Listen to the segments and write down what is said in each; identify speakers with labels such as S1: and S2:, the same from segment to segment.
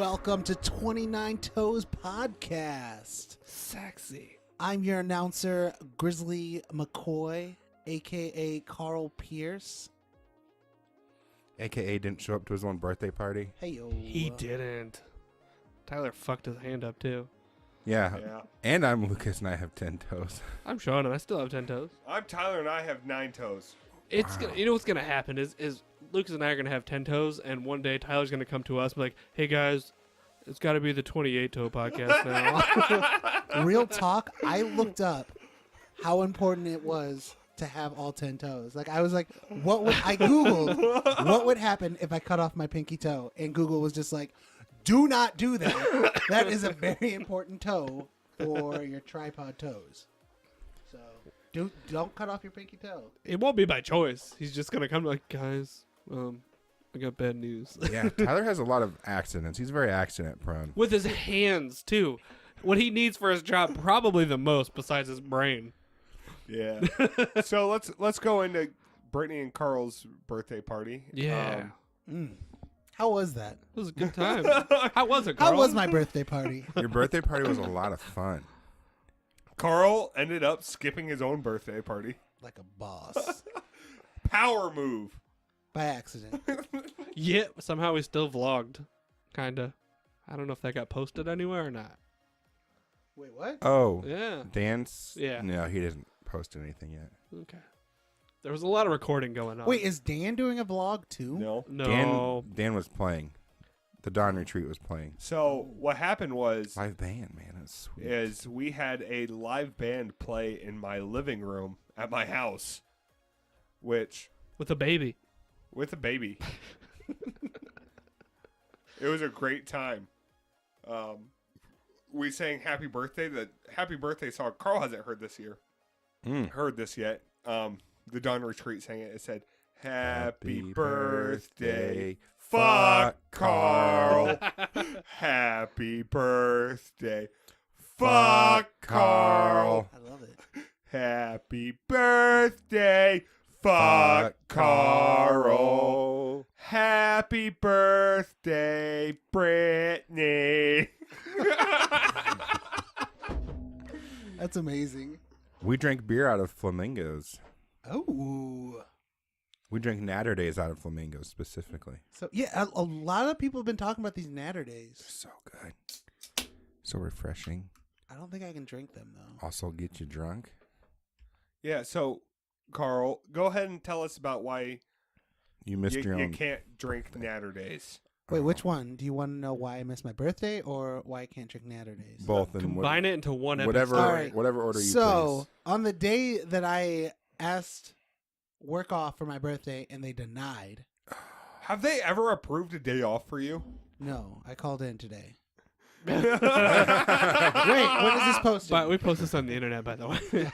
S1: Welcome to 29 Toes Podcast.
S2: Sexy.
S1: I'm your announcer, Grizzley McCoy, a.k.a. Carl Pierce.
S3: AKA didn't show up to his own birthday party.
S1: Hey, yo.
S2: He didn't. Tyler fucked his hand up, too.
S3: Yeah. And I'm Lucas and I have 10 toes.
S2: I'm Sean and I still have 10 toes.
S4: I'm Tyler and I have 9 toes.
S2: It's
S3: Wow.
S2: gonna, you know what's going to happen is Lucas and I are going to have 10 toes, and one day Tyler's going to come to us and be like, hey, guys, it's got to be the 28 toe podcast now.
S1: Real talk, I looked up how important it was to have all 10 toes. Like, I was like, I Googled what would happen if I cut off my pinky toe, and Google was just like, do not do that. That is a very important toe for your tripod toes. So don't cut off your pinky toe.
S2: It won't be by choice. He's just going to come like, guys, I got bad news.
S3: Yeah, Tyler has a lot of accidents. He's very accident prone.
S2: With his hands, too. What he needs for his job, probably the most, besides his brain.
S4: Yeah. So let's go into Brittany and Carl's birthday party.
S2: Yeah.
S1: How was that?
S2: It was a good time. How was it, Carl?
S1: How was my birthday party?
S3: Your birthday party was a lot of fun.
S4: Carl ended up skipping his own birthday party.
S1: Like a boss.
S4: Power move.
S1: By accident.
S2: Yeah, somehow we still vlogged. Kinda. I don't know if that got posted anywhere or not.
S1: Wait, what?
S3: Oh,
S2: Yeah.
S3: Dan's?
S2: Yeah.
S3: No, he didn't post anything yet.
S2: Okay. There was a lot of recording going on.
S1: Wait, is Dan doing a vlog too?
S4: No.
S2: No.
S3: Dan was playing. The Dawn Retreat was playing.
S4: So what happened was
S3: Live band, man. That's sweet.
S4: is we had a live band play in my living room at my house, which
S2: With a baby.
S4: with a baby. It was a great time. We sang "Happy Birthday." The "Happy Birthday" song. Carl hasn't heard this yet. The Dawn Retreat sang it. It said, "Happy birthday, fuck Carl. Happy birthday, fuck Carl.
S1: I love it.
S4: Happy birthday, fuck Carl. Happy birthday, Brittany."
S1: That's amazing.
S3: We drank beer out of flamingos.
S1: Oh.
S3: We drank Natter Days out of flamingos specifically.
S1: So, yeah, a lot of people have been talking about these Natter Days.
S3: So good. So refreshing.
S1: I don't think I can drink them, though.
S3: Also get you drunk.
S4: Yeah, so, Carl, go ahead and tell us about why
S3: You missed your
S4: you
S3: own.
S4: can't drink Natter Days.
S1: Wait, which one? Do you want to know why I missed my birthday or why I can't drink Natter Days?
S3: Both. And
S2: Combine it into one episode.
S3: whatever,
S1: All right.
S3: whatever order you
S1: So,
S3: please.
S1: on the day that I asked work off for my birthday and they denied,
S4: Have they ever approved a day off for you?
S1: no, I called in today. Wait, when is this posted?
S2: But we post this on the internet, by the way.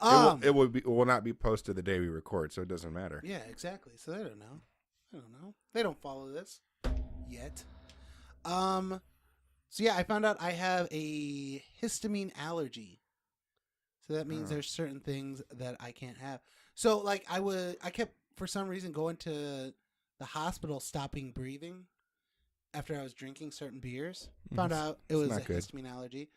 S1: Oh, well.
S3: It will not be posted the day we record, so it doesn't matter.
S1: Yeah, exactly. So they don't know. They don't follow this yet. So yeah, I found out I have a histamine allergy. So that means there's certain things that I can't have. So like I kept for some reason going to the hospital stopping breathing after I was drinking certain beers. Found out it was a
S3: not good.
S1: histamine allergy.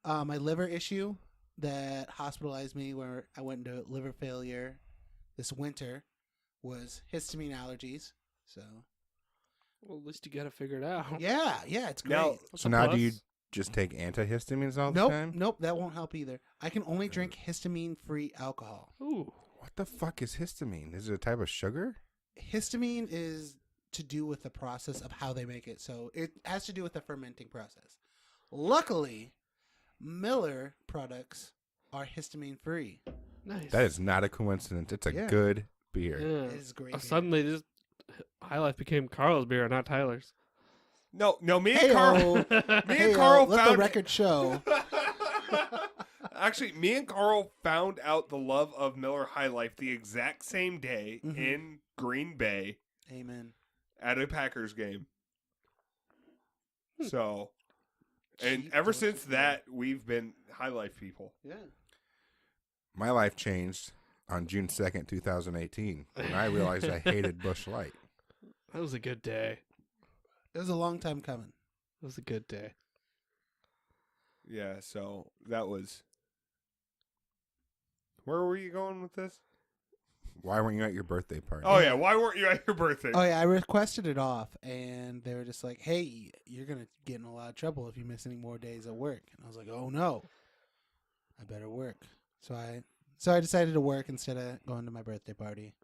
S1: My liver issue that hospitalized me where I went into liver failure this winter was histamine allergies. So
S2: Well, at least you got to figure it out.
S1: yeah, it's great.
S4: Now,
S2: What's
S3: So
S2: a
S3: now
S2: plus?
S3: do you just take antihistamines all the time?
S1: Nope, that won't help either. I can only drink histamine-free alcohol.
S2: Ooh.
S3: What the fuck is histamine? Is it a type of sugar?
S1: Histamine is to do with the process of how they make it. So it has to do with the fermenting process. Luckily, Miller products are histamine-free.
S2: Nice.
S3: That is not a coincidence. It's a
S1: Yeah.
S3: good beer.
S2: Yeah.
S1: It is great. beer.
S2: Suddenly, this High Life became Carl's beer, not Tyler's.
S4: No, me and
S1: Hey-o.
S4: Carl. Me and
S1: Hey,
S4: Carl
S1: let
S4: found
S1: the record show.
S4: Actually, me and Carl found out the love of Miller High Life the exact same day in Green Bay
S1: Amen.
S4: at a Packers game. So, and
S1: Cheap
S4: ever
S1: delicious
S4: since
S1: beer.
S4: that, we've been High Life people.
S1: Yeah.
S3: My life changed on June 2nd, 2018, when I realized I hated Busch Light.
S2: That was a good day.
S1: It was a long time coming.
S2: It was a good day.
S4: Yeah, so that was... Where were you going with this?
S3: Why weren't you at your birthday party?
S4: Oh, yeah. Why weren't you at your birthday?
S1: Oh yeah, I requested it off, and they were just like, "Hey, you're gonna get in a lot of trouble if you miss any more days of work." And I was like, "Oh no, I better work." So I decided to work instead of going to my birthday party.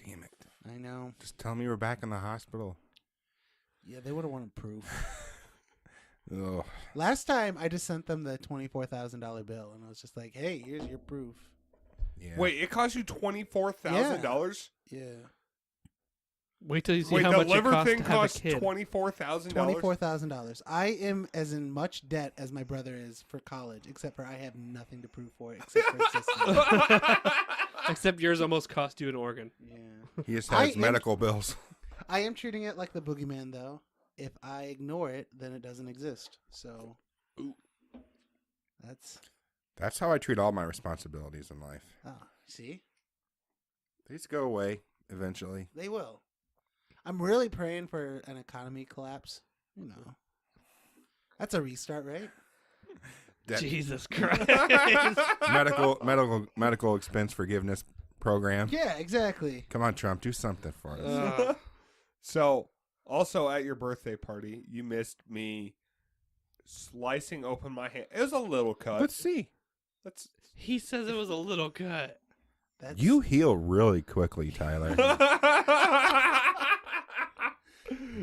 S3: Damn it.
S1: I know.
S3: Just tell me you were back in the hospital.
S1: Yeah, they would have wanted proof.
S3: Ugh.
S1: Last time, I just sent them the $24,000 bill, and I was just like, "Hey, here's your proof."
S3: Yeah.
S4: Wait, it cost you $24,000?
S1: Yeah,
S2: Wait till you see
S4: Wait,
S2: how
S4: the
S2: much it
S4: liver
S2: costs
S4: thing
S2: to have a
S4: cost
S2: kid.
S4: $24,000?
S1: $24,000. I am as in much debt as my brother is for college, except for I have nothing to prove for it except for existence.
S2: Except yours almost cost you an organ.
S1: Yeah.
S3: He just has
S1: I am-
S3: medical bills.
S1: I am treating it like the boogeyman, though. If I ignore it, then it doesn't exist. So,
S3: That's how I treat all my responsibilities in life.
S1: see,
S3: They just go away eventually.
S1: they will. I'm really praying for an economy collapse. You know, that's a restart, right?
S3: That
S2: Jesus Christ.
S3: medical expense forgiveness program.
S1: Yeah, exactly.
S3: Come on, Trump, do something for us.
S4: So, also at your birthday party, you missed me slicing open my hand. It was a little cut.
S3: Let's see.
S2: He says it was a little cut.
S1: That's
S3: You heal really quickly, Tyler.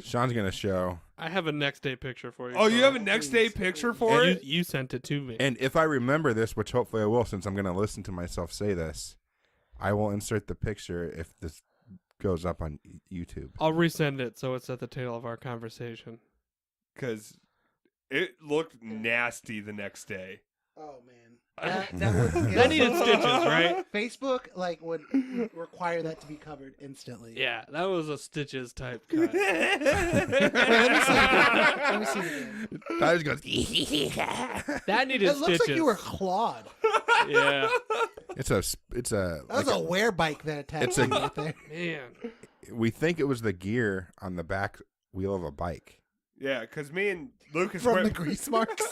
S3: Sean's gonna show.
S2: I have a next day picture for you.
S4: Oh, you
S2: Carl.
S4: have a next day picture for
S2: And
S4: it?
S2: you sent it to me.
S3: And if I remember this, which hopefully I will, since I'm gonna listen to myself say this, I will insert the picture if this goes up on YouTube.
S2: I'll resend it so it's at the tail of our conversation.
S4: Because it looked nasty the next day.
S1: Oh man,
S2: That
S1: was
S2: That needed stitches, right?
S1: Facebook would require that to be covered instantly.
S2: Yeah, that was a stitches type cut.
S1: Wait, let me see it again.
S3: Tyler goes.
S2: That needed
S1: It looks
S2: stitches.
S1: like you were clawed.
S2: Yeah.
S3: It's a.
S1: That was a wear bike that attached
S3: It's a-
S1: you right there.
S2: Man.
S3: We think it was the gear on the back wheel of a bike.
S4: Yeah, because me and Lucas
S1: From
S4: went...
S1: the grease marks.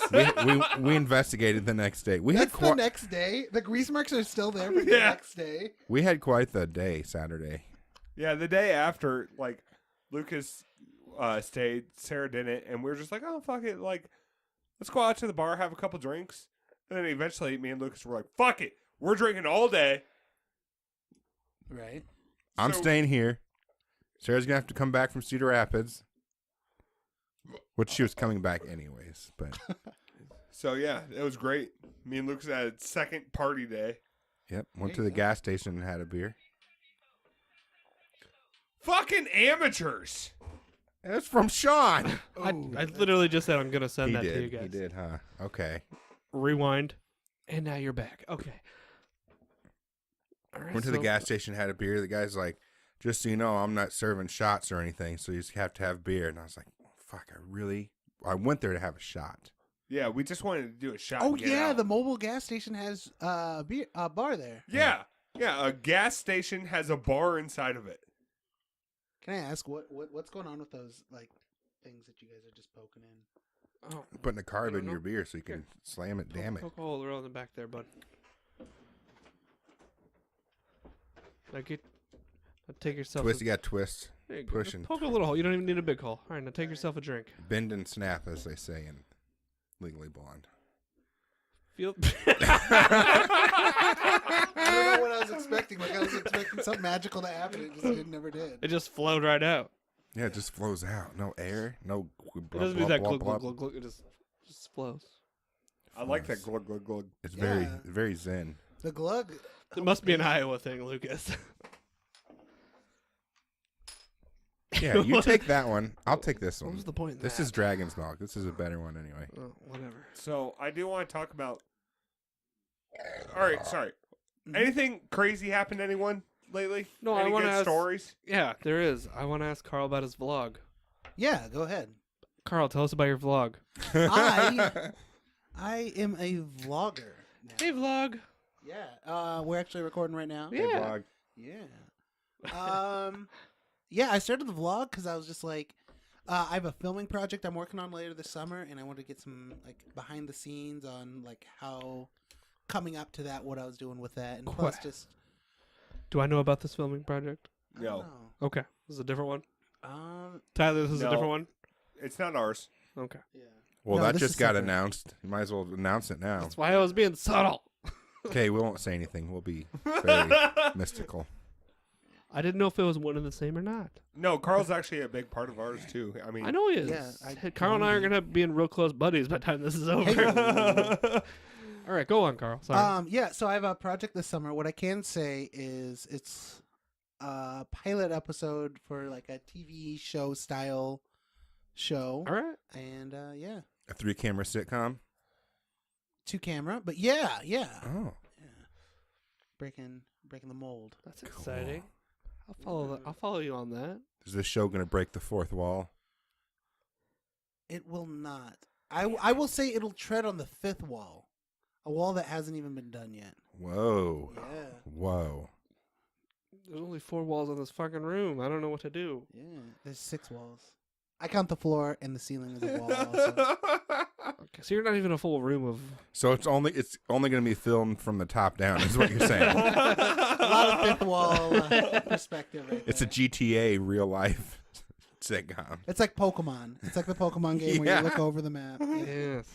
S3: We investigated the next day. We
S1: That's
S3: had
S1: the next day. The grease marks are still there for the
S4: Yeah.
S1: next day.
S3: we had quite the day Saturday.
S4: Yeah, the day after, like, Lucas stayed, Sarah didn't, and we were just like, oh, fuck it, like, let's go out to the bar, have a couple drinks. And then eventually, me and Lucas were like, fuck it, we're drinking all day.
S1: Right.
S3: I'm
S4: So-
S3: staying here. Sarah's gonna have to come back from Cedar Rapids, which she was coming back anyways. But
S4: So, yeah, it was great. Me and Lucas had a second party day.
S3: yep, went
S1: There
S3: to
S1: you
S3: the
S1: go.
S3: gas station and had a beer.
S4: Fucking amateurs.
S3: That's from Sean.
S2: I literally just said I'm going to send
S3: He
S2: that to you
S3: did.
S2: guys.
S3: He did, huh? Okay.
S2: Rewind. And now you're back. Okay. All right,
S3: Went to the
S2: so-
S3: gas station, had a beer. The guy's like, just so you know, I'm not serving shots or anything, so you just have to have beer. And I was like, fuck, I went there to have a shot.
S4: Yeah, we just wanted to do a shot.
S1: Oh
S4: and get
S1: yeah,
S4: out.
S1: the mobile gas station has a bar there.
S4: Yeah, a gas station has a bar inside of it.
S1: Can I ask what's going on with those things that you guys are just poking in?
S2: Oh,
S3: Putting a carb
S2: don't
S3: in
S2: know.
S3: your beer so you can slam it. Damn it.
S2: Poke a hole around the back there, bud. Now take yourself.
S3: Twist, you got twist.
S2: There you go. Just
S3: pushing.
S2: poke a little hole. You don't even need a big hole. All right, now take yourself a drink.
S3: Bend and snap, as they say in Legally Blonde.
S2: Feel.
S1: I don't know what I was expecting. I was expecting something magical to happen. It never did.
S2: It just flowed right out.
S3: Yeah, it just flows out. No air. No.
S2: It doesn't do that glug glug glug glug. It just flows.
S4: I like that glug glug glug.
S3: It's
S1: Yeah.
S3: very zen.
S1: The glug.
S2: It must be an Iowa thing, Lucas.
S3: Yeah, you take that one. I'll take this
S2: What
S3: one.
S2: was the point? In
S3: This
S2: that?
S3: is Dragon's Milk. This is a better one anyway.
S2: Oh, whatever.
S4: So I do want to talk about. All right, sorry.
S1: Mhm.
S4: Anything crazy happened to anyone lately?
S2: No,
S4: Any
S2: I want
S4: good
S2: to ask.
S4: stories.
S2: Yeah, there is. I want to ask Carl about his vlog.
S1: Yeah, go ahead.
S2: Carl, tell us about your vlog.
S1: I am a vlogger. Now.
S2: Hey, vlog.
S1: Yeah. We're actually recording right now.
S2: Yeah.
S3: Blog.
S1: Yeah. Yeah, I started the vlog because I was just like, I have a filming project I'm working on later this summer, and I want to get some like behind the scenes on like how coming up to that, what I was doing with that, and plus just.
S2: Do I know about this filming project?
S1: I don't
S4: No.
S1: know.
S2: Okay, this is a different one.
S1: Um.
S2: Tyler, this is a
S4: No.
S2: different one.
S4: It's not ours.
S2: Okay,
S1: Yeah.
S3: Well,
S1: No,
S3: that
S1: this
S3: just
S1: is
S3: got
S1: separate.
S3: announced. You might as well announce it now.
S2: that's why I was being subtle.
S3: Okay, we won't say anything. We'll be very mystical.
S2: I didn't know if it was one and the same or not.
S4: No, Carl's actually a big part of ours too. I mean,
S2: I know he is.
S1: Yeah,
S2: Carl and I are gonna be in real close buddies by the time this is over.
S1: Hey.
S2: All right, go on, Carl. Sorry.
S1: Yeah. So I have a project this summer. What I can say is it's a pilot episode for like a TV show style show.
S2: All right.
S1: And yeah,
S3: A 3-camera sitcom.
S1: 2 camera. But yeah.
S3: Oh,
S1: Yeah. Breaking the mold.
S2: That's exciting. I'll follow you on that.
S3: is this show going to break the fourth wall?
S1: It will not. I will say it'll tread on the 5th wall. A wall that hasn't even been done yet.
S3: Whoa.
S1: Yeah.
S3: Whoa.
S2: There's only 4 walls in this fucking room. I don't know what to do.
S1: Yeah. There's 6 walls. I count the floor and the ceiling as a wall also.
S2: Okay, so you're not even a full room of.
S3: So it's only going to be filmed from the top down, is what you're saying.
S1: A lot of 5th wall perspective right
S3: It's a
S1: there.
S3: GTA real life sitcom.
S1: It's like Pokemon. It's like the Pokemon game where
S3: Yeah.
S1: you look over the map. Yeah.
S2: Yes.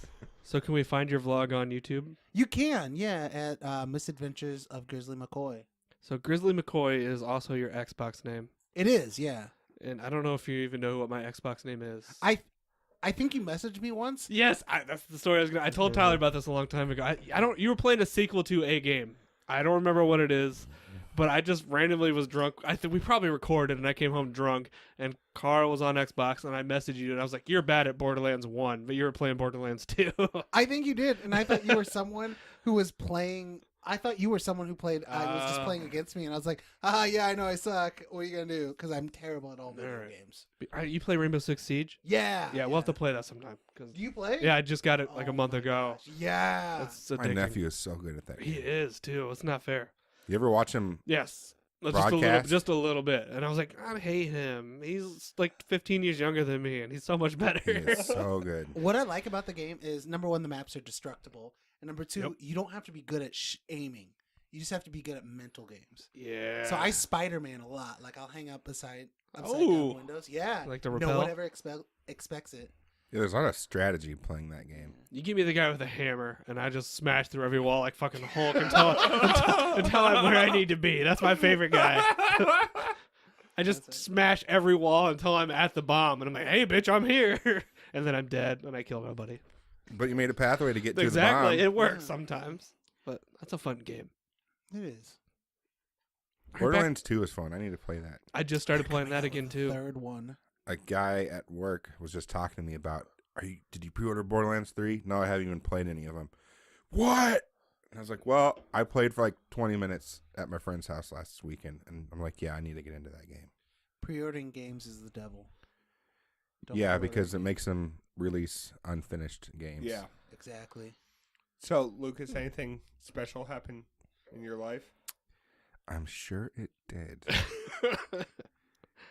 S2: So can we find your vlog on YouTube?
S1: You can, yeah, at Misadventures of Grizzley McCoy.
S2: So Grizzly McCoy is also your Xbox name,
S1: It is, yeah.
S2: and I don't know if you even know what my Xbox name is.
S1: I think you messaged me once.
S2: Yes, that's the story I was gonna. I told Tyler about this a long time ago. I don't. You were playing a sequel to a game. I don't remember what it is, but I just randomly was drunk. I think we probably recorded, and I came home drunk, and Carl was on Xbox, and I messaged you, and I was like, "You're bad at Borderlands 1, but you were playing Borderlands 2."
S1: I think you did, and I thought you were someone who was playing. I thought you were someone who played. I was just playing against me, and I was like, yeah, I know I suck. What are you gonna do? Because I'm terrible at all video
S2: Alright.
S1: games.
S2: You play Rainbow Six Siege?
S1: Yeah.
S2: Yeah, we'll have to play that sometime. 'Cause-
S1: Do you play?
S2: yeah, I just got it like a
S1: Oh
S2: month
S1: my
S2: ago.
S1: gosh, Yeah.
S2: It's
S3: My
S2: addicting.
S3: nephew is so good at that
S2: He
S3: game.
S2: is too. It's not fair.
S3: You ever watch him?
S2: Yes.
S3: Broadcast?
S2: Just a little bit. And I was like, I hate him. He's like 15 years younger than me, and he's so much better.
S3: He is so good.
S1: What I like about the game is number 1, the maps are destructible, and number 2,
S2: Yep.
S1: you don't have to be good at aiming. You just have to be good at mental games.
S2: Yeah.
S1: So I Spider-Man a lot. Like I'll hang up upside
S2: Oh.
S1: down windows. Yeah.
S2: Like to
S1: No
S2: repel?
S1: one ever expects it.
S3: Yeah, there's a lot of strategy playing that game.
S2: You give me the guy with a hammer, and I just smash through every wall like fucking Hulk until I'm where I need to be. That's my favorite guy. I just
S1: That's it.
S2: smash every wall until I'm at the bomb, and I'm like, "Hey, bitch, I'm here!" And then I'm dead, and I kill nobody.
S3: But you made a pathway to get to
S2: Exactly,
S3: the bomb.
S2: it works
S1: Yeah.
S2: sometimes, but that's a fun game.
S1: It is.
S3: Borderlands 2 is fun. I need to play that.
S2: I just started playing that again too.
S1: Third one.
S3: A guy at work was just talking to me about, did you pre-order Borderlands 3? No, I haven't even played any of them. What? And I was like, well, I played for like 20 minutes at my friend's house last weekend. And I'm like, yeah, I need to get into that game.
S1: Pre-ordering games is the devil. Don't
S3: Yeah,
S1: pre-order
S3: because it
S1: games.
S3: makes them release unfinished games.
S4: Yeah.
S1: Exactly.
S4: So, Lucas, anything special happen in your life?
S3: I'm sure it did.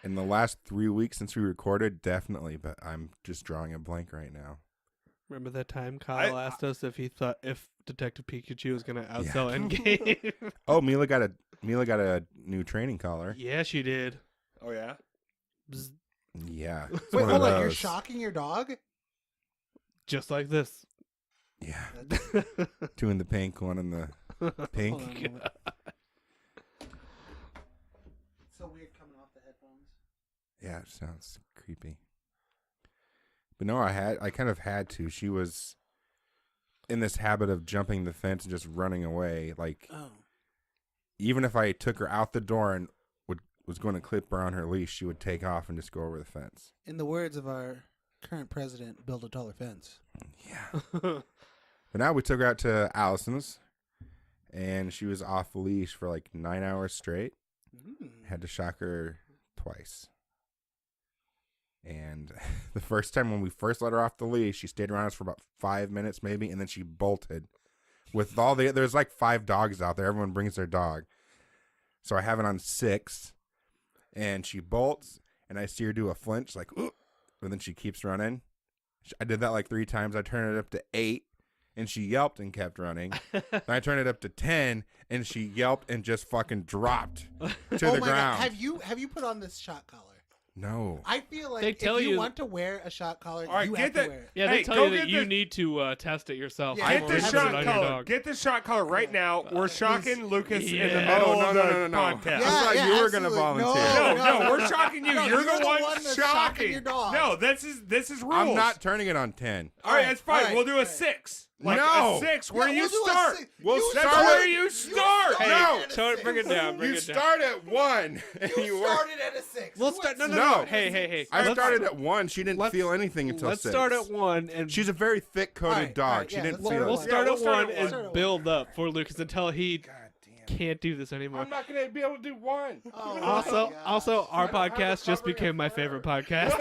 S3: In the last 3 weeks since we recorded, definitely, but I'm just drawing a blank right now.
S2: Remember that time Kyle asked us if he thought if Detective Pikachu was gonna outsell
S3: Yeah.
S2: Endgame?
S3: Oh, Mila got a new training collar.
S2: Yeah, she did.
S4: Oh, yeah?
S2: Bzz,
S3: Yeah. It's
S1: Wait,
S3: one of
S1: hold on. You're
S3: those.
S1: shocking your dog?
S2: just like this.
S3: Yeah.
S1: That's-
S3: Two in the pink, one in the pink.
S1: Hold on a moment. It's so weird coming off the headphones.
S3: Yeah, it sounds creepy. But no, I kind of had to. She was in this habit of jumping the fence and just running away. Like,
S1: Oh.
S3: even if I took her out the door and was going to clip her on her leash, she would take off and just go over the fence.
S1: In the words of our current president, build a taller fence.
S3: Yeah. But now we took her out to Allison's, and she was off the leash for like 9 hours straight. Had to shock her twice. And the first time when we first let her off the leash, she stayed around us for about 5 minutes maybe, and then she bolted. With all there's like 5 dogs out there. Everyone brings their dog. So I have it on 6, and she bolts, and I see her do a flinch, like, ooh, but then she keeps running. I did that like 3 times. I turned it up to 8, and she yelped and kept running. Then I turned it up to 10, and she yelped and just fucking dropped to the
S1: my
S3: ground.
S1: God. Have you put on this shot collar?
S3: No.
S1: I feel like
S2: They tell
S1: if you
S2: you-
S1: want to wear a shot collar,
S4: All right,
S1: you
S4: get
S1: have
S4: that-
S1: to wear it.
S2: Yeah, they
S4: Hey,
S2: tell
S4: go
S2: you that
S4: get
S2: you
S4: the-
S2: need to test it yourself.
S1: Yeah,
S4: Get
S2: before
S4: the
S2: you put it
S4: shot
S2: on your
S4: collar.
S2: dog.
S4: Get the shot collar right now. We're shocking Lucas in the
S2: Yeah.
S4: middle
S3: Oh, no,
S4: of
S3: no,
S4: the
S3: no, no.
S4: podcast.
S3: I thought you were gonna
S1: absolutely.
S3: volunteer.
S4: No, we're shocking you.
S1: No,
S4: you're
S1: you're
S4: the one
S1: that's
S4: shocking.
S1: your dog.
S4: No, this is rules.
S3: I'm not turning it on 10.
S4: All right, that's fine.
S1: All right,
S4: We'll do a
S1: all right.
S4: 6. Like
S3: No.
S4: a 6 where
S1: Yeah,
S4: you
S1: we'll do a
S4: start.
S1: 6.
S3: We'll
S1: You
S3: start
S4: That's
S3: it.
S4: where you start.
S1: started
S3: No.
S1: at a
S2: So
S1: 6.
S2: bring it down. Bring
S3: You
S2: it down.
S3: start at 1. And
S1: You
S3: work.
S1: started at a 6.
S2: We'll
S1: You
S2: start.
S1: went
S2: No, no,
S3: No.
S2: no. Hey.
S3: I
S2: Let's-
S3: started at 1. She didn't
S2: let's-
S3: feel anything until
S2: Let's
S3: 6.
S2: start at 1 and
S3: She's a very thick-coated
S1: All right,
S3: dog.
S1: all right,
S3: She
S1: yeah,
S3: didn't
S1: let's
S3: feel
S2: we'll
S3: it.
S2: start
S4: we'll
S2: at
S4: start
S2: 1
S4: at
S2: and
S1: one.
S2: build up for Lucas until he
S3: God damn.
S2: can't do this anymore.
S3: I'm not going to be able to do 1.
S1: Oh, my
S2: Also,
S1: gosh.
S2: also, our
S3: I don't have a
S2: podcast just
S3: covering
S2: became
S3: of
S2: my
S3: fur.
S2: favorite podcast.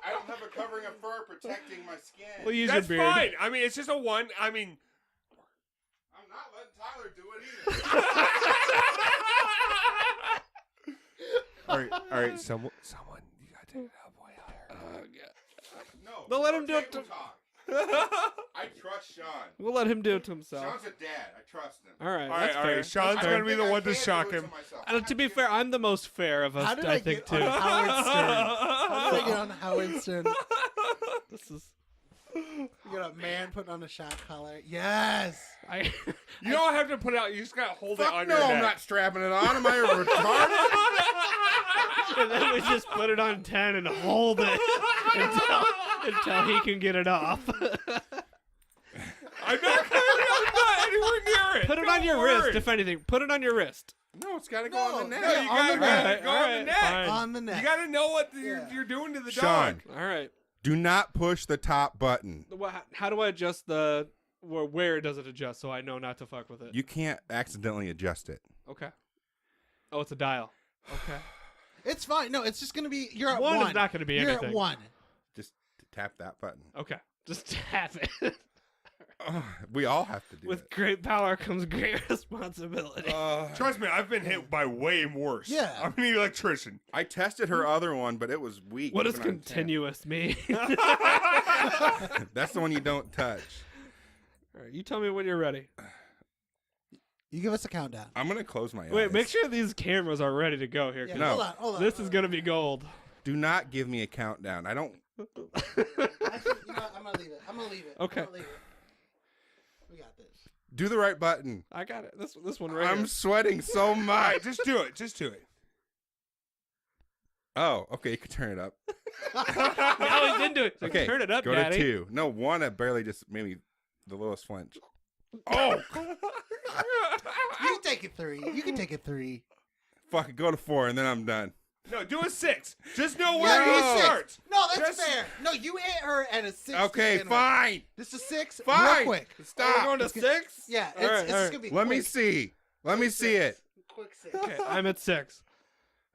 S3: I don't have a covering of fur protecting my skin.
S2: We'll use
S4: That's
S2: your beard.
S4: fine. I mean, it's just a 1. I mean,
S3: I'm not letting Tyler do it either.
S4: all right. Someone, you gotta take it up way higher.
S3: No.
S2: They'll let him do it to-
S3: table talk. I trust Sean.
S2: We'll let him do it to himself.
S3: Sean's a dad. I trust him.
S2: All right,
S4: All
S2: that's
S4: right, all
S2: fair.
S4: right. Sean's
S3: I
S4: gonna
S3: don't
S4: be
S3: think
S4: the
S3: I
S4: one to
S3: can
S4: shock
S3: do it
S4: him.
S3: myself.
S2: To be fair, I'm the most fair of us,
S1: How did
S2: I
S1: I
S2: think,
S1: get
S2: too.
S1: on Howard Stern? How did I get on Howard Stern?
S2: This is.
S1: You got a man putting on a shot collar. Yes.
S4: You don't have to put it out. You just gotta hold it
S3: Fuck
S4: on
S3: no,
S4: your
S3: I'm
S4: neck.
S3: not strapping it on. Am I retarded?
S2: And then we just put it on 10 and hold it until he can get it off.
S4: I'm not anywhere near it.
S2: Put it
S4: Don't
S2: on your
S4: worry.
S2: wrist, if anything. Put it on your wrist.
S3: No, it's got to go
S1: No,
S3: on the neck.
S4: No, you
S1: on the
S4: gotta
S1: neck.
S4: go on the neck.
S2: Fine.
S1: On the neck.
S4: You gotta know what
S1: Yeah.
S4: you're doing to the
S3: Sean.
S4: dog.
S2: All right.
S3: Do not push the top button.
S2: How do I adjust the... Where does it adjust so I know not to fuck with it?
S3: You can't accidentally adjust it.
S2: Okay. Oh, it's a dial. Okay.
S1: It's fine. No, it's just gonna be. You're at
S2: One
S1: one.
S2: is not going to be
S1: You're
S2: anything.
S1: at 1.
S3: Just tap that button.
S2: Okay. Just tap it.
S3: We all have to do
S2: With
S3: it.
S2: great power comes great responsibility.
S4: Trust me, I've been hit by way worse.
S1: Yeah.
S4: I'm an electrician.
S3: I tested her other one, but it was weak.
S2: What does
S3: even on 10.
S2: continuous mean?
S3: That's the one you don't touch.
S2: All right, you tell me when you're ready.
S1: You give us a countdown.
S3: I'm going to close my eyes.
S2: Wait, make sure these cameras are ready to go here.
S1: Yeah,
S2: 'cause
S3: No.
S1: Hold on.
S2: This is gonna be gold.
S3: Do not give me a countdown. I don't.
S1: Actually, you know what? I'm gonna leave it.
S2: Okay.
S1: I'm gonna leave it. We got this.
S3: Do the right button.
S2: I got it. This one right
S3: I'm
S2: here.
S3: sweating so
S4: All
S3: much.
S4: right, just do it. Just do it.
S3: Oh, okay. You can turn it up.
S2: No, he didn't do it. So
S3: Okay.
S2: turn it up,
S3: Go
S2: Daddy.
S3: to 2. No, 1. I barely just maybe the lowest flinch.
S4: Oh,
S1: You can take it 3. You can take it 3.
S3: Fuck it. Go to 4, and then I'm done.
S4: no, do a 6. Just know where
S1: Yeah,
S4: it
S1: do a 6.
S4: starts.
S1: No, that's
S4: Just-
S1: fair. No, you hit her at a 6. to
S3: Okay,
S1: begin with.
S3: fine.
S1: Just a 6.
S3: Fine.
S1: Real quick.
S2: We're
S3: Stop.
S2: going to 6?
S1: Yeah, it's,
S2: All right,
S1: it's
S2: all
S1: just
S2: right.
S1: gonna be.
S3: Let me
S1: quick.
S3: see. Let me see it.
S1: Quick 6.
S2: Okay, I'm at 6.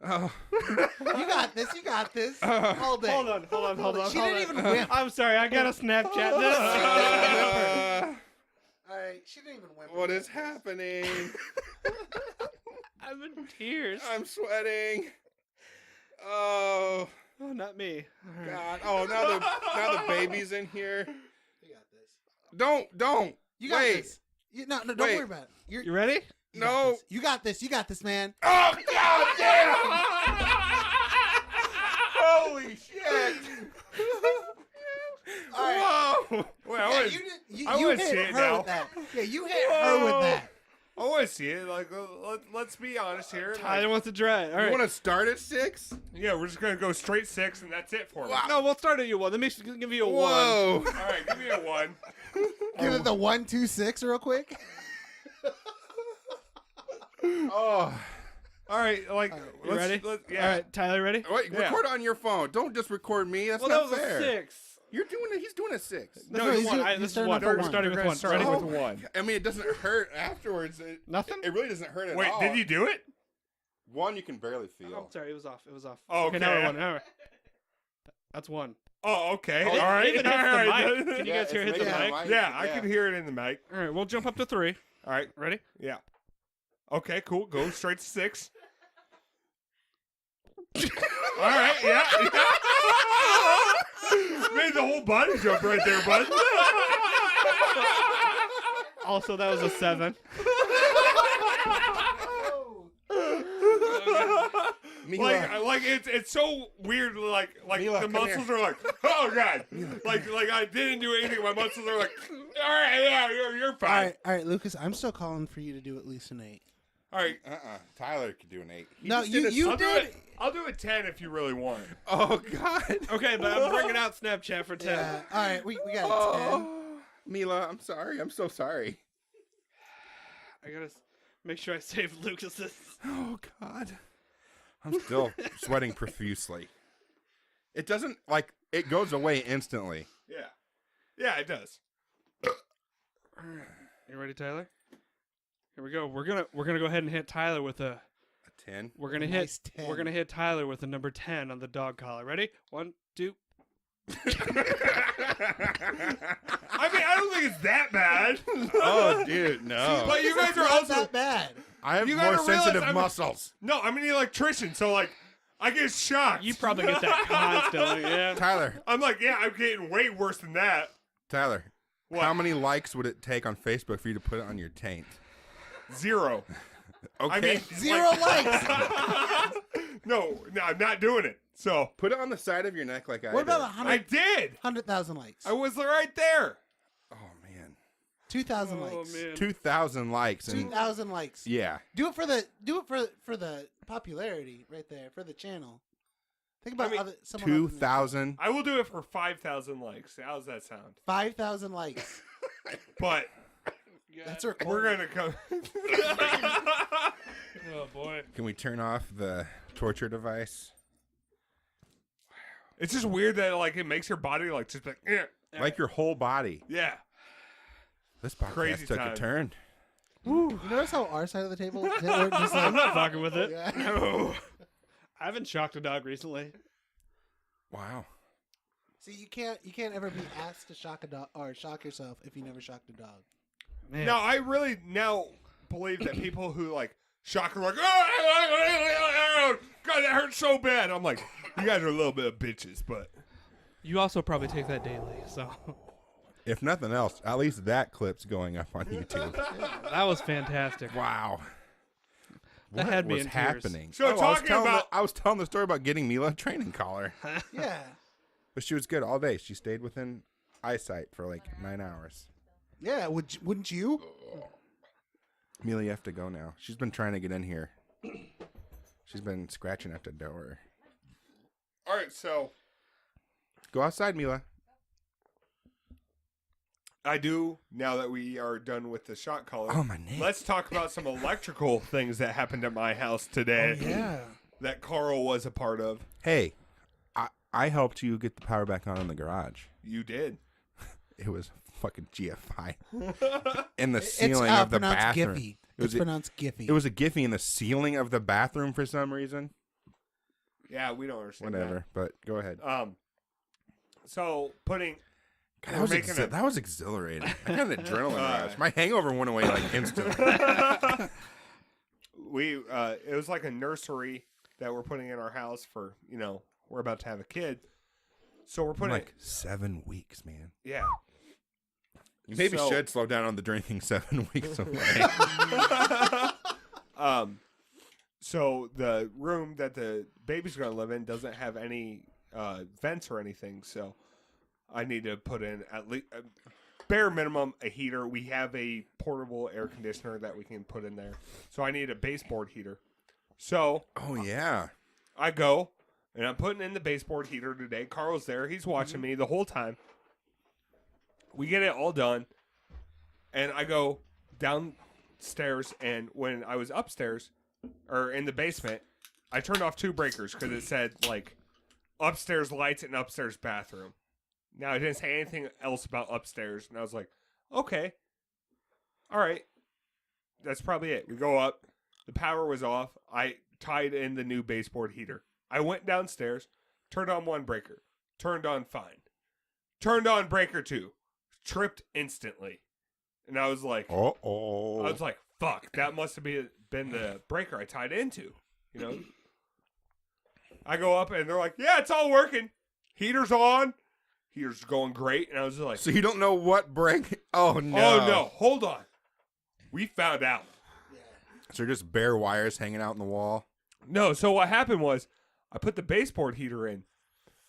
S3: Oh.
S1: You got this. You got this. All day.
S2: Hold on.
S1: She didn't even whip.
S2: I'm sorry, I gotta Snapchat this.
S1: All right, she didn't even whip.
S3: What is happening?
S2: I'm in tears.
S3: I'm sweating. Oh
S2: Oh, not me. All right.
S3: God. Oh, now the baby's in here.
S1: You got this.
S3: Don't.
S1: You got
S3: Wait.
S1: this. No, don't
S3: Wait.
S1: worry about it.
S2: You ready?
S1: You got
S3: No.
S1: this. You got this. You got this, man.
S3: Oh God damn! Holy shit!
S1: All right.
S3: Whoa!
S4: Wait,
S1: Yeah,
S4: I
S1: you did.
S4: I
S1: You
S4: wanna
S1: hit
S4: see it
S1: her
S4: now.
S1: with that. Yeah, you hit her with that.
S4: want to see it. Like, let's be honest here.
S2: Tyler
S4: Like,
S2: wants to try it. All
S3: You
S2: right.
S3: want to start at 6?
S4: yeah, we're just gonna go straight 6, and that's it for me.
S2: No, we'll start at you 1. Let me give you a 1.
S3: Whoa!
S4: All right, give me a 1.
S1: Give it the 1, 2, 6 real quick.
S3: Oh!
S4: All right, like,
S2: You ready?
S4: yeah.
S2: All right, Tyler, ready?
S3: Wait,
S4: Yeah.
S3: record on your phone. Don't just record me. That's
S2: Well, that
S3: not
S2: was
S3: fair.
S2: a 6.
S3: You're doing it. He's doing a 6.
S2: No,
S1: No,
S2: it's
S1: he's
S2: 1.
S1: doing-
S2: This
S1: he's
S2: is
S1: starting
S2: 1.
S1: off at
S2: We're
S1: one.
S2: starting
S4: We're
S2: with
S4: gonna
S2: 1.
S4: start
S2: Ready?
S4: with
S3: Oh,
S4: 1.
S3: I mean, it doesn't hurt afterwards.
S2: Nothing?
S3: It really doesn't hurt at
S4: Wait,
S3: all.
S4: did you do it?
S3: 1 you can barely
S2: Oh,
S3: feel.
S2: sorry, it was off.
S4: Oh,
S2: Okay, now
S4: okay.
S2: we're 1. All right. That's 1.
S4: Oh, okay.
S2: Oh,
S4: all
S2: it
S4: right.
S2: even hits the
S4: all right.
S2: mic. Can you guys hear it hit
S3: it's
S2: the
S3: making
S2: mic?
S3: a
S4: Yeah, I can hear it in the mic.
S2: All right, we'll jump up to 3.
S4: All right.
S2: Ready?
S4: Yeah. Okay, cool. Go straight to 6. All right. Yeah. full body jump right there, bud.
S2: Also, that was a 7.
S3: Mila,
S4: Like it's so weird. Like
S3: Mila,
S4: the
S3: come
S4: muscles
S3: here.
S4: are like, oh god. Like I didn't do anything. My muscles are like, all right, yeah, you're
S1: All
S4: fine.
S1: right, Lucas. I'm still calling for you to do at least an 8.
S4: All right.
S3: Tyler could do an 8. He
S1: No,
S3: just did
S1: you
S3: a-
S4: I'll do
S1: did.
S4: it. I'll do a 10 if you really want.
S3: Oh God.
S2: Okay, but I'm bringing out Snapchat for 10.
S1: Yeah. All right, we got a 10.
S3: Oh, Mila, I'm sorry. I'm so sorry.
S2: I gotta make sure I save Lucas's.
S3: Oh God. I'm still sweating profusely. It doesn't it goes away instantly.
S4: Yeah. Yeah, it does.
S2: All right, you ready, Tyler? Here we go. We're gonna go ahead and hit Tyler with a.
S3: A 10.
S2: We're gonna
S1: Nice
S2: hit.
S1: 10.
S2: We're gonna hit Tyler with a number 10 on the dog collar. Ready? 1, 2.
S4: I mean, I don't think it's that bad.
S3: Oh, dude, no.
S4: But you guys are
S1: Not
S4: also
S1: that bad.
S3: I have
S4: you
S3: more
S4: gotta realize
S3: sensitive
S4: I'm-
S3: muscles.
S4: no. I'm an electrician, so like I get shocked.
S2: You probably get that constantly. Yeah.
S3: Tyler,
S4: I'm like, yeah, I'm getting way worse than that.
S3: Tyler,
S4: What?
S3: how many likes would it take on Facebook for you to put it on your taint?
S4: 0.
S3: Okay.
S4: I mean,
S1: 0 likes.
S4: no, I'm not doing it. So
S3: put it on the side of your neck like I
S1: What about
S3: did.
S1: 100
S4: I did.
S1: 100,000 likes?
S4: I was right there.
S3: Oh, man.
S1: 2,000
S2: Oh
S1: likes.
S2: man.
S3: 2,000 likes. And
S1: 2,000 likes.
S3: yeah.
S1: Do it for the popularity right there for the channel. Think about
S4: I mean,
S1: someone else in the-
S3: 2,000.
S4: I will do it for 5,000 likes. How's that sound?
S1: 5,000 likes.
S4: But
S1: That's
S4: we're
S1: recorded.
S4: gonna come.
S2: Oh boy.
S3: Can we turn off the torture device?
S4: It's just weird that like it makes your body like just like
S3: Like your whole body.
S4: yeah.
S3: This podcast
S4: Crazy
S3: took
S4: time.
S3: a turn.
S1: You notice how our side of the table we're just
S2: I'm
S1: like,
S2: not fucking with it.
S1: yeah.
S2: No. I haven't shocked a dog recently.
S3: Wow.
S1: See, you can't ever be asked to shock a dog or shock yourself if you never shocked a dog.
S2: Man.
S4: Now I really now believe that people who like shock are like, oh, God, that hurts so bad. I'm like, you guys are a little bit of bitches, but
S2: You also probably take that daily, so
S3: If nothing else, at least that clip's going up on YouTube.
S2: that was fantastic.
S3: Wow.
S2: That
S3: What
S2: had me
S3: was
S2: in tears.
S3: happening?
S4: So
S3: I was
S4: talking
S3: telling
S4: about-
S3: I was telling the story about getting Mila a training collar.
S1: Yeah.
S3: But she was good all day. She stayed within eyesight for like 9 hours.
S1: Yeah, wouldn't you?
S3: Mila, you have to go now. She's been trying to get in here. She's been scratching at the door.
S4: all right. So
S3: Go outside, Mila.
S4: I do now that we are done with the shot collar.
S3: Oh, my neck.
S4: Let's talk about some electrical things that happened at my house today
S1: Yeah.
S4: that Carl was a part of.
S3: Hey, I helped you get the power back on in the garage.
S4: You did.
S3: It was fucking GFI. In the
S1: It's
S3: ceiling of the
S1: pronounced
S3: bathroom.
S1: Giphy.
S3: It was
S1: It's
S3: a-
S1: pronounced Giphy.
S3: It was a Giphy in the ceiling of the bathroom for some reason.
S4: Yeah, we don't understand
S3: Whatever, but go ahead.
S4: that. So putting
S3: God,
S4: we're making a-
S3: that was exhilarating. I got an adrenaline
S4: Uh,
S3: rush. My hangover went away like instantly.
S4: it was like a nursery that we're putting in our house for, we're about to have a kid. So we're putting
S3: like 7 weeks, man.
S4: yeah.
S3: You maybe
S4: So-
S3: should slow down on the drinking 7 weeks away.
S4: So the room that the baby's going to live in doesn't have any vents or anything. So I need to put in at least bare minimum a heater. We have a portable air conditioner that we can put in there. So I need a baseboard heater. So
S3: Oh yeah.
S4: I go and I'm putting in the baseboard heater today. Carl's there. He's watching me the whole time. We get it all done. And I go downstairs. And when I was upstairs or in the basement, I turned off 2 breakers because it said like upstairs lights and upstairs bathroom. Now, I didn't say anything else about upstairs. And I was like, okay. All right. That's probably it. We go up. The power was off. I tied in the new baseboard heater. I went downstairs, turned on 1 breaker, turned on fine. Turned on breaker 2, tripped instantly. And I was like,
S3: Uh-oh.
S4: I was like, fuck, that must have been the breaker I tied into, I go up and they're like, yeah, it's all working. Heater's on. heater's going great. And I was like,
S3: So you don't know what break? Oh no!
S4: oh no, hold on. We found out.
S3: So just bare wires hanging out in the wall.
S4: No, so what happened was I put the baseboard heater in.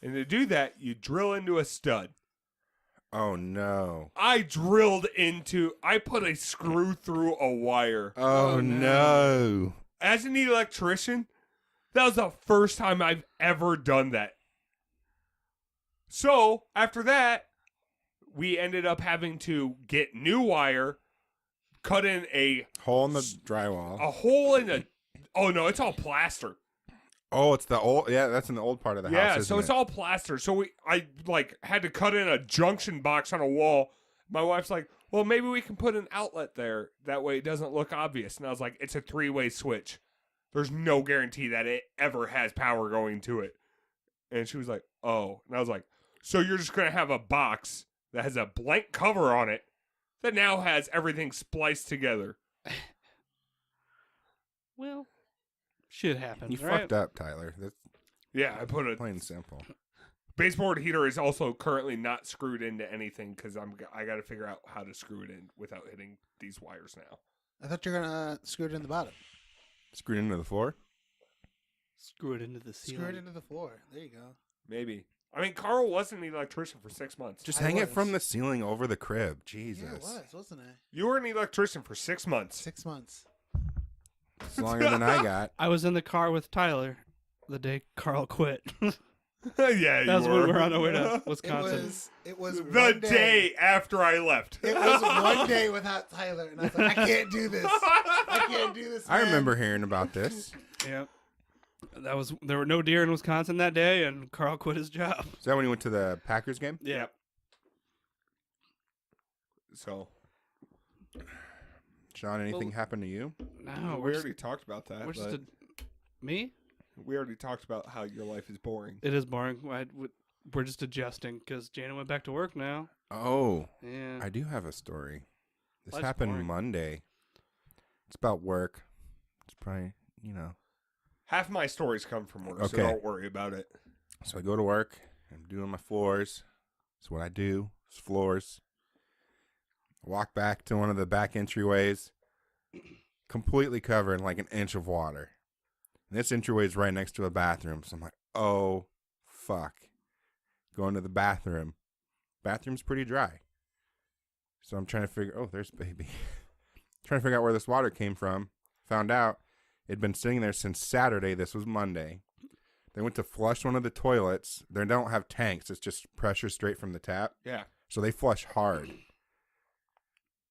S4: And to do that, you drill into a stud.
S3: Oh no!
S4: I put a screw through a wire.
S3: Oh no!
S4: As an electrician, that was the first time I've ever done that. So, after that, we ended up having to get new wire, cut in a
S3: Hole in the drywall.
S4: hole in the... Oh, no, it's all plaster.
S3: Oh, it's the old. Yeah, that's in the old part of the house.
S4: Yeah,
S3: isn't
S4: so it's
S3: it?
S4: all plaster. So I had to cut in a junction box on a wall. My wife's like, well, maybe we can put an outlet there. That way it doesn't look obvious. And I was like, it's a 3-way switch. There's no guarantee that it ever has power going to it. And she was like, oh. And I was like, so you're just going to have a box that has a blank cover on it that now has everything spliced together.
S2: Well, shit happens,
S3: You
S2: right?
S3: fucked up, Tyler. That's
S4: Yeah, I put a
S3: plain and simple.
S4: baseboard heater is also currently not screwed into anything because I got to figure out how to screw it in without hitting these wires now.
S1: I thought you were gonna screw it in the bottom.
S3: Screwed into the floor.
S2: Screw it into the ceiling.
S1: Screw it into the floor. There you go.
S4: Maybe. I mean, Carl wasn't an electrician for 6 months.
S3: Just
S1: I
S3: hang it
S1: was.
S3: from the ceiling over the crib. Jesus.
S1: Yeah, it was, wasn't it?
S4: You were an electrician for 6 months.
S1: 6 months.
S3: It's longer than I got.
S2: I was in the car with Tyler the day Carl quit.
S4: Yeah,
S2: That's
S4: you
S2: when
S4: were.
S2: we were on our way to
S1: It
S2: Wisconsin.
S1: was
S4: the
S1: one
S4: day after I left.
S1: It was one day without Tyler, and I was like, I can't do this. I can't do this.
S3: I
S1: man.
S3: remember hearing about this.
S2: Yep. There were no deer in Wisconsin that day, and Carl quit his job.
S3: Is that when you went to the Packers game?
S2: Yeah.
S4: So,
S3: Sean, anything happened to you?
S2: No,
S4: we
S2: we're just,
S4: already talked about that.
S2: we're just
S4: but
S2: me.
S4: we already talked about how your life is boring.
S2: It is boring. We're just adjusting because Jana went back to work now.
S3: Oh,
S2: Yeah.
S3: I do have a story. This
S2: Life's
S3: happened
S2: boring.
S3: Monday. It's about work. It's probably,
S4: Half my stories come from work, so
S3: Okay.
S4: don't worry about it.
S3: So I go to work. I'm doing my floors. That's what I do. It's floors. Walk back to one of the back entryways. Completely covered in like an inch of water. And this entryway is right next to a bathroom. So I'm like, oh, fuck. Going to the bathroom. Bathroom's pretty dry. So I'm trying to figure, oh, there's baby. Trying to figure out where this water came from. Found out it'd been sitting there since Saturday. This was Monday. They went to flush one of the toilets. They don't have tanks. It's just pressure straight from the tap.
S4: Yeah.
S3: So they flush hard.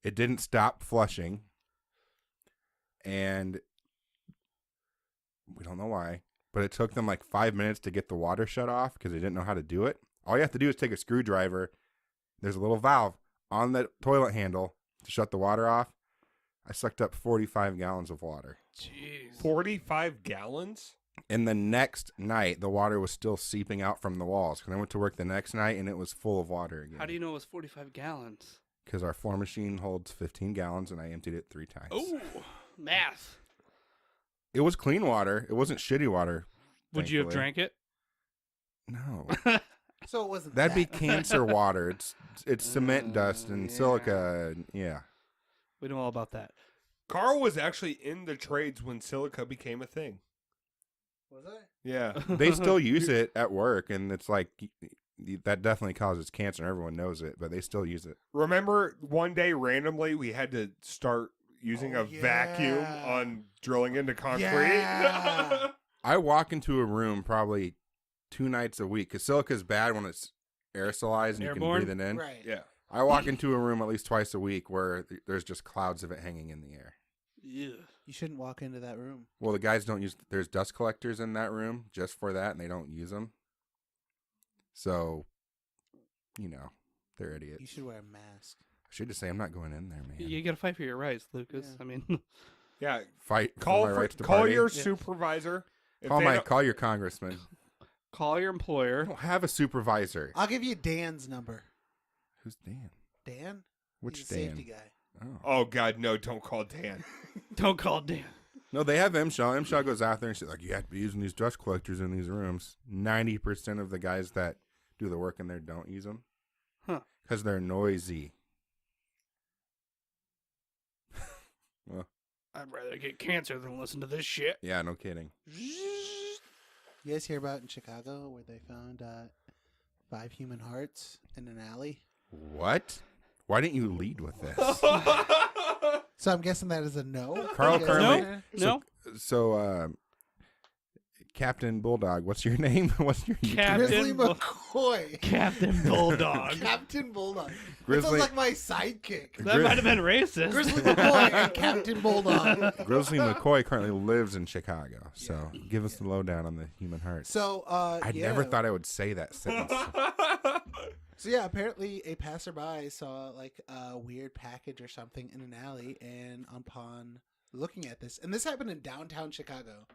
S3: It didn't stop flushing. And we don't know why. But it took them like 5 minutes to get the water shut off because they didn't know how to do it. All you have to do is take a screwdriver. There's a little valve on the toilet handle to shut the water off. I sucked up 45 gallons of water.
S2: Jeez.
S4: 45 gallons?
S3: And the next night, the water was still seeping out from the walls. Because I went to work the next night, and it was full of water again.
S2: How do you know it was 45 gallons?
S3: Because our floor machine holds 15 gallons, and I emptied it 3 times.
S2: Oh, math.
S3: It was clean water. It wasn't shitty water.
S2: Would you have
S3: thankfully.
S2: drank it?
S3: No.
S1: So it wasn't.
S3: That'd be
S1: that.
S3: cancer water. It's cement dust and
S2: yeah.
S3: silica. Yeah.
S2: We know all about that.
S4: Carl was actually in the trades when silica became a thing.
S1: Was I?
S4: Yeah.
S3: They still use it at work, and it's like that definitely causes cancer. Everyone knows it, but they still use it.
S4: Remember one day randomly we had to start using
S1: Oh,
S4: a vacuum
S1: yeah.
S4: on drilling into concrete?
S1: Yeah.
S3: I walk into a room probably 2 nights a week because silica's bad when it's aerosolized and
S2: Airborne?
S3: you can breathe it in.
S1: Right.
S4: Yeah.
S3: I walk into a room at least twice a week where there's just clouds of it hanging in the air.
S2: Yeah.
S1: You shouldn't walk into that room.
S3: Well, the guys don't use. There's dust collectors in that room just for that, and they don't use them. So, they're idiots.
S1: You should wear a mask.
S3: I should just say I'm not going in there, man.
S2: You got to fight for your rights, Lucas.
S1: Yeah.
S2: I mean,
S4: Yeah.
S3: Fight
S4: Call
S3: for my rights to
S4: call
S3: party.
S4: your
S2: Yeah.
S4: supervisor. If
S3: Call
S4: they
S3: my
S4: don't-
S3: call your congressman.
S2: call your
S3: I
S2: employer.
S3: don't have a supervisor.
S1: I'll give you Dan's number.
S3: Who's Dan?
S1: Dan?
S3: Which
S1: He's a
S3: Dan?
S1: safety guy.
S3: Oh.
S4: Oh God, no! Don't call Dan.
S2: Don't call Dan.
S3: No, they have MShaw. MShaw goes out there and she's like, you have to be using these dust collectors in these rooms. 90% of the guys that do the work in there don't use them.
S2: Huh.
S3: Because they're noisy. Well,
S2: I'd rather get cancer than listen to this shit.
S3: yeah, no kidding.
S1: You guys hear about in Chicago where they found 5 human hearts in an alley?
S3: What? Why didn't you lead with this?
S1: So I'm guessing that is a no.
S3: Carl
S1: You guys
S3: currently-
S1: know?
S2: No.
S3: So, Captain Bulldog, what's your name? What's your
S2: Captain
S1: Grizzly
S2: Bull-
S1: McCoy.
S2: Captain Bulldog.
S1: Captain Bulldog. That
S3: Grizzly-
S1: sounds like my sidekick.
S2: That might have been racist.
S1: Grizzly McCoy and Captain Bulldog.
S3: Grizzly McCoy currently lives in Chicago. So give us the lowdown on the human heart.
S1: So,
S3: I
S1: yeah.
S3: never thought I would say that sentence.
S1: So yeah, apparently a passerby saw like a weird package or something in an alley, and upon looking at this, and this happened in downtown Chicago,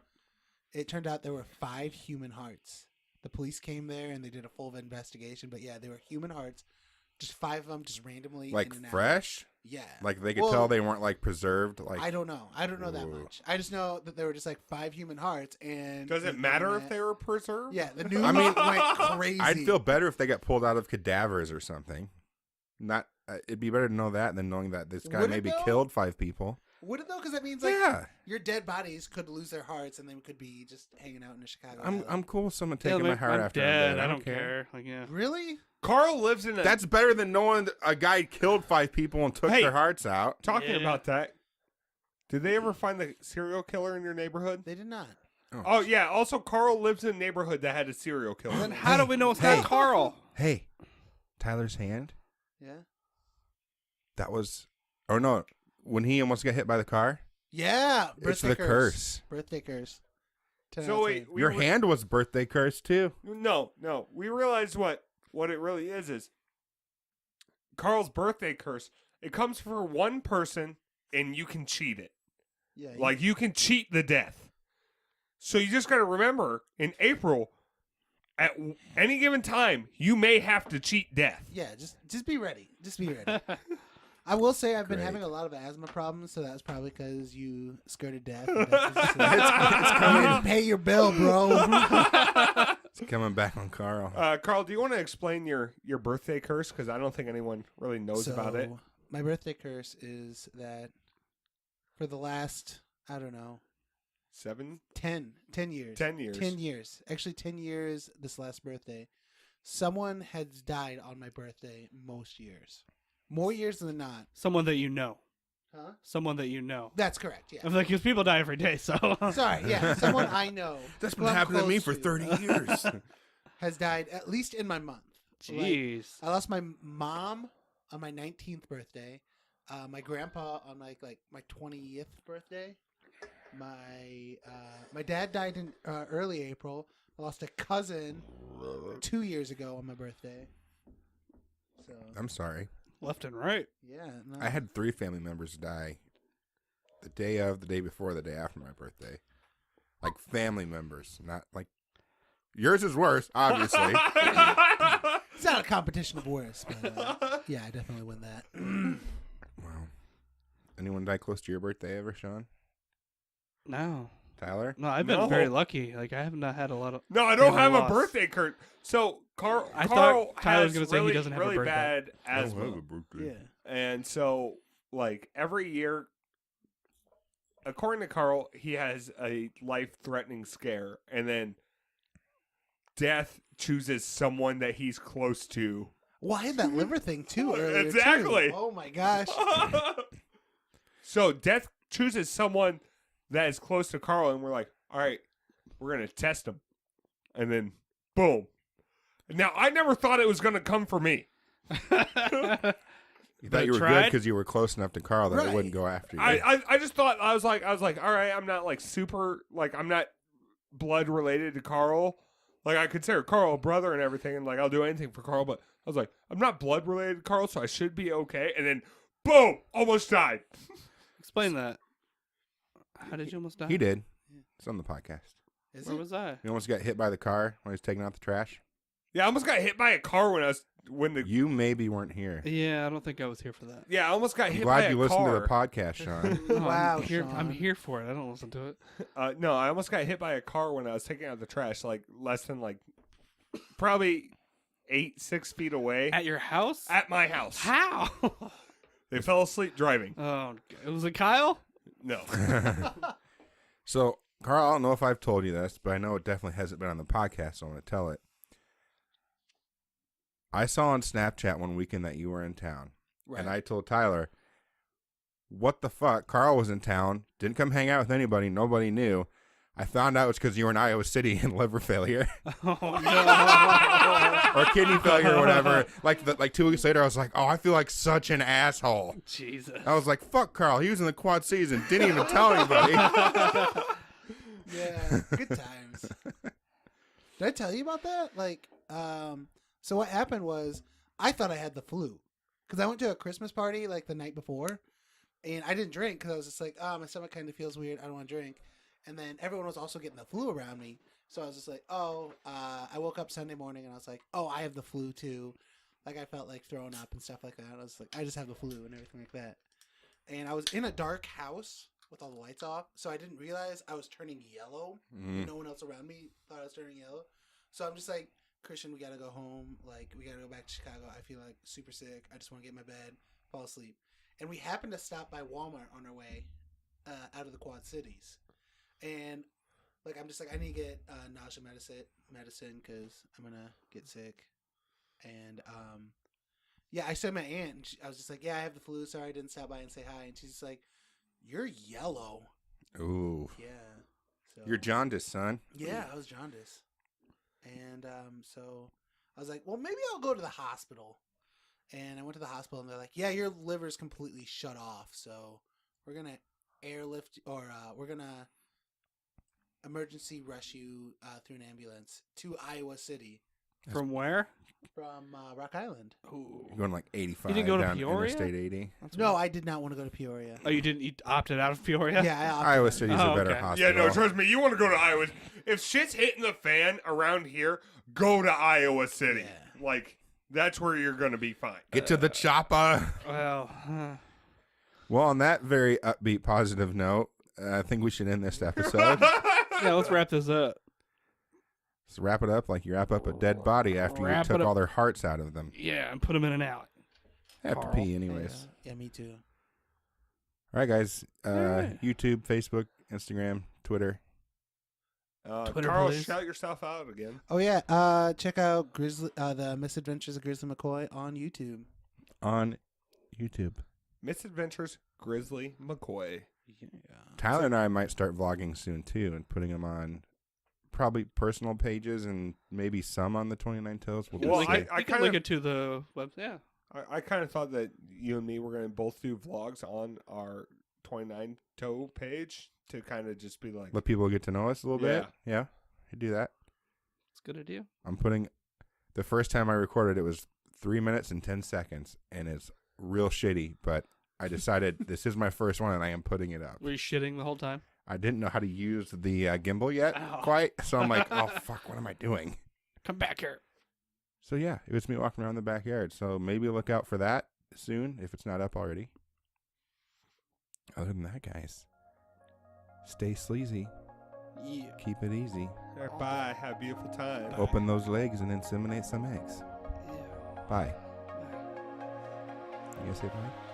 S1: it turned out there were 5 human hearts. The police came there and they did a full investigation, but yeah, they were human hearts, just 5 of them, just randomly
S3: Like
S1: in an alley.
S3: fresh?
S1: Yeah,
S3: Like they could
S1: Well,
S3: tell they weren't like preserved. Like
S1: I don't know that
S3: Ooh.
S1: much. I just know that there were just like 5 human hearts, and
S4: Does
S1: the
S4: it matter if
S1: internet-
S4: they were preserved?
S1: Yeah, the news
S3: I mean,
S1: went crazy.
S3: I'd feel better if they got pulled out of cadavers or something. Not. It'd be better to know that than knowing that this guy
S1: Would it
S3: maybe
S1: though?
S3: killed 5 people.
S1: Would it though? Because that means like
S3: Yeah,
S1: your dead bodies could lose their hearts, and they could be just hanging out in a Chicago.
S3: I'm
S1: alley.
S3: I'm cool with someone
S2: Yeah,
S3: taking my
S2: like,
S3: heart
S2: I'm
S3: after
S2: dead.
S3: I'm dead.
S2: I don't care. Like, yeah.
S1: Really?
S4: Carl lives in a.
S3: That's better than knowing that a guy killed 5 people and took
S4: Hey.
S3: their hearts out.
S4: talking
S2: Yeah.
S4: about that. Did they ever find the serial killer in your neighborhood?
S1: They did not.
S4: Oh yeah. Also, Carl lives in a neighborhood that had a serial killer.
S2: Then how do we know it's
S3: Hey.
S2: not Carl?
S3: Hey, Tyler's hand.
S1: Yeah.
S3: That was. Oh no, when he almost got hit by the car.
S1: Yeah.
S3: It's
S1: Birthday
S3: the curse.
S1: Birthday curse. 10 out
S4: So
S1: of
S4: wait,
S1: 10.
S4: we
S3: Your
S4: re-
S3: hand was birthday curse too.
S4: No. We realized what it really is Carl's birthday curse. It comes for one person, and you can cheat it.
S1: Yeah.
S4: Like you can cheat the death. So you just got to remember, in April, at any given time, you may have to cheat death.
S1: Yeah. Just be ready. Just be ready. I will say I've been
S3: Great.
S1: having a lot of asthma problems, so that's probably because you skirted death. And death is just it's coming to pay your bill, bro.
S3: It's coming back on Carl.
S4: Carl, do you want to explain your birthday curse? Because I don't think anyone really knows about it.
S1: My birthday curse is that for the last, I don't know,
S4: 10
S1: 10 years.
S4: 10 years.
S1: 10 years. Actually, 10 years this last birthday. Someone has died on my birthday most years. More years than not.
S2: Someone that you know.
S1: Huh?
S2: Someone that you know.
S1: That's correct, yeah.
S2: I'm like, because people die every day, so.
S1: Sorry, yeah. Someone I know.
S3: That's
S1: who
S3: been
S1: I'm
S3: happening to me
S1: close
S3: for 30 years.
S1: Has died at least in my month.
S2: Jeez.
S1: I lost my mom on my 19th birthday. My grandpa on like my 20th birthday. My dad died in early April. I lost a cousin 2 years ago on my birthday. So
S3: I'm sorry.
S2: Left and right.
S1: yeah, no.
S3: I had 3 family members die the day of, the day before, the day after my birthday. Like family members, not like yours is worse, obviously.
S1: It's not a competition of worse, but yeah, I definitely win that.
S3: Wow. Anyone die close to your birthday ever, Sean?
S2: No.
S3: Tyler?
S2: No, I've been
S4: No.
S2: very lucky. Like, I have not had a lot of.
S4: No, I don't
S2: Never
S4: have
S2: lost.
S4: a birthday curse. So Carl
S2: I
S4: Carl
S2: thought Tyler was
S4: has
S2: gonna say he
S4: really,
S2: doesn't have a
S4: really
S2: birthday.
S4: bad
S3: I don't
S4: asthma.
S3: have a birthday.
S1: Yeah.
S4: And so, like, every year, according to Carl, he has a life-threatening scare, and then death chooses someone that he's close to.
S1: Well, I had that liver thing too earlier. too.
S4: Exactly.
S1: Oh my gosh.
S4: So death chooses someone that is close to Carl, and we're like, all right, we're going to test him. And then, boom. Now, I never thought it was going to come for me.
S3: You thought you were good
S2: tried?
S3: because you were close enough to Carl that
S1: Right.
S3: it wouldn't go after you.
S4: I just thought, I was like, all right, I'm not like super, like, I'm not blood related to Carl. Like, I consider Carl a brother and everything, and like, I'll do anything for Carl, but I was like, I'm not blood related to Carl, so I should be okay. And then, boom, almost died.
S2: Explain that. How did you almost die?
S3: He did. It's on the podcast.
S1: Is
S2: Where
S1: it?
S2: was I?
S3: He almost got hit by the car when he was taking out the trash.
S4: Yeah, I almost got hit by a car when the
S3: You maybe weren't here.
S2: Yeah, I don't think I was here for that.
S4: yeah, I almost got
S3: I'm
S4: hit by
S3: glad
S4: a
S3: you listened
S4: car.
S3: to the podcast, Sean.
S2: No,
S1: Wow,
S2: I'm here,
S1: Sean.
S2: I'm here for it. I don't listen to it.
S4: No, I almost got hit by a car when I was taking out the trash, like less than like probably 6 feet away.
S2: At your house?
S4: At my house.
S2: How?
S4: They fell asleep driving.
S2: Oh, was it Kyle?
S4: No.
S3: So, Carl, I don't know if I've told you this, but I know it definitely hasn't been on the podcast, so I'm going to tell it. I saw on Snapchat one weekend that you were in town, and I told Tyler, what the fuck? Carl was in town, didn't come hang out with anybody, nobody knew. I found out it was because you were in Iowa City and liver failure.
S2: Oh, no.
S3: Or kidney failure or whatever. Like 2 weeks later, I was like, oh, I feel like such an asshole.
S2: Jesus.
S3: I was like, fuck Carl. He was in the Quad Cities and didn't even tell anybody.
S1: Yeah, good times. Did I tell you about that? Like, so what happened was I thought I had the flu because I went to a Christmas party like the night before, and I didn't drink because I was just like, oh, my stomach kind of feels weird. I don't want to drink. And then everyone was also getting the flu around me, so I was just like, oh, I woke up Sunday morning and I was like, oh, I have the flu too. Like I felt like throwing up and stuff like that. I was like, I just have the flu and everything like that. And I was in a dark house with all the lights off, so I didn't realize I was turning yellow. No one else around me thought I was turning yellow. So I'm just like, Christian, we gotta go home. Like, we gotta go back to Chicago. I feel like super sick. I just want to get in my bed, fall asleep. And we happened to stop by Walmart on our way out of the Quad Cities. And like, I'm just like, I need to get nausea medicine because I'm gonna get sick. And yeah, I saw my aunt, and I was just like, yeah, I have the flu. Sorry, I didn't stop by and say hi. And she's just like, you're yellow.
S3: Ooh.
S1: Yeah. So,
S3: You're jaundiced, son.
S1: yeah, I was jaundiced. And so I was like, well, maybe I'll go to the hospital. And I went to the hospital, and they're like, yeah, your liver's completely shut off. So we're going to airlift, or we're going to emergency rush you through an ambulance to Iowa City.
S2: From where?
S1: From Rock Island.
S2: Ooh.
S3: You're going like 85
S2: You didn't go to
S3: down
S2: Peoria?
S3: Interstate 80.
S1: No, I did not want to go to Peoria.
S2: Oh, you opted out of Peoria?
S1: Yeah, I opted
S3: Iowa
S1: out.
S3: City's
S2: Oh,
S3: a better
S2: okay.
S3: hospital.
S4: Yeah, no, trust me. You want to go to Iowa. If shit's hitting the fan around here, go to Iowa City.
S1: Yeah.
S4: Like, that's where you're going to be fine.
S3: Get to the chopper.
S2: Well,
S3: Well, on that very upbeat, positive note, I think we should end this episode.
S2: yeah, let's wrap this up.
S3: Let's wrap it up like you wrap up a dead body after you
S2: Wrap
S3: took
S2: it up.
S3: all their hearts out of them.
S2: Yeah, and put them in and out.
S3: I have to
S2: Carl.
S3: pee anyways.
S1: Yeah, me too.
S3: All right, guys.
S2: right.
S3: YouTube, Facebook, Instagram, Twitter.
S2: Twitter,
S4: Carl,
S2: please.
S4: shout yourself out again.
S1: Oh yeah, check out the Misadventures of Grizzley McCoy on YouTube.
S3: On YouTube.
S4: Misadventures Grizzley McCoy.
S1: Yeah.
S3: Tyler and I might start vlogging soon, too, and putting them on probably personal pages and maybe some on the 29 Tales. We'll
S4: Well,
S3: just
S4: I
S3: see.
S2: You can link it to the web. Yeah.
S4: I kind of thought that you and me were going to both do vlogs on our 29 Toe page to kind of just be like,
S3: Let people get to know us a little bit.
S4: Yeah.
S3: Yeah, could do that.
S2: It's a good idea.
S3: I'm putting... The first time I recorded, it was 3 minutes and 10 seconds, and it's real shitty, but I decided this is my first one, and I am putting it up.
S2: Were you shitting the whole time?
S3: I didn't know how to use the gimbal yet,
S2: Ow.
S3: quite, so I'm like, oh, fuck, what am I doing?
S2: Come back here.
S3: So, yeah, it was me walking around the backyard, so maybe look out for that soon, if it's not up already. Other than that, guys, stay sleazy.
S2: Yeah.
S3: Keep it easy.
S4: bye, have a beautiful time.
S3: Open those legs and inseminate some eggs.
S2: Yeah.
S3: Bye. You gonna say bye?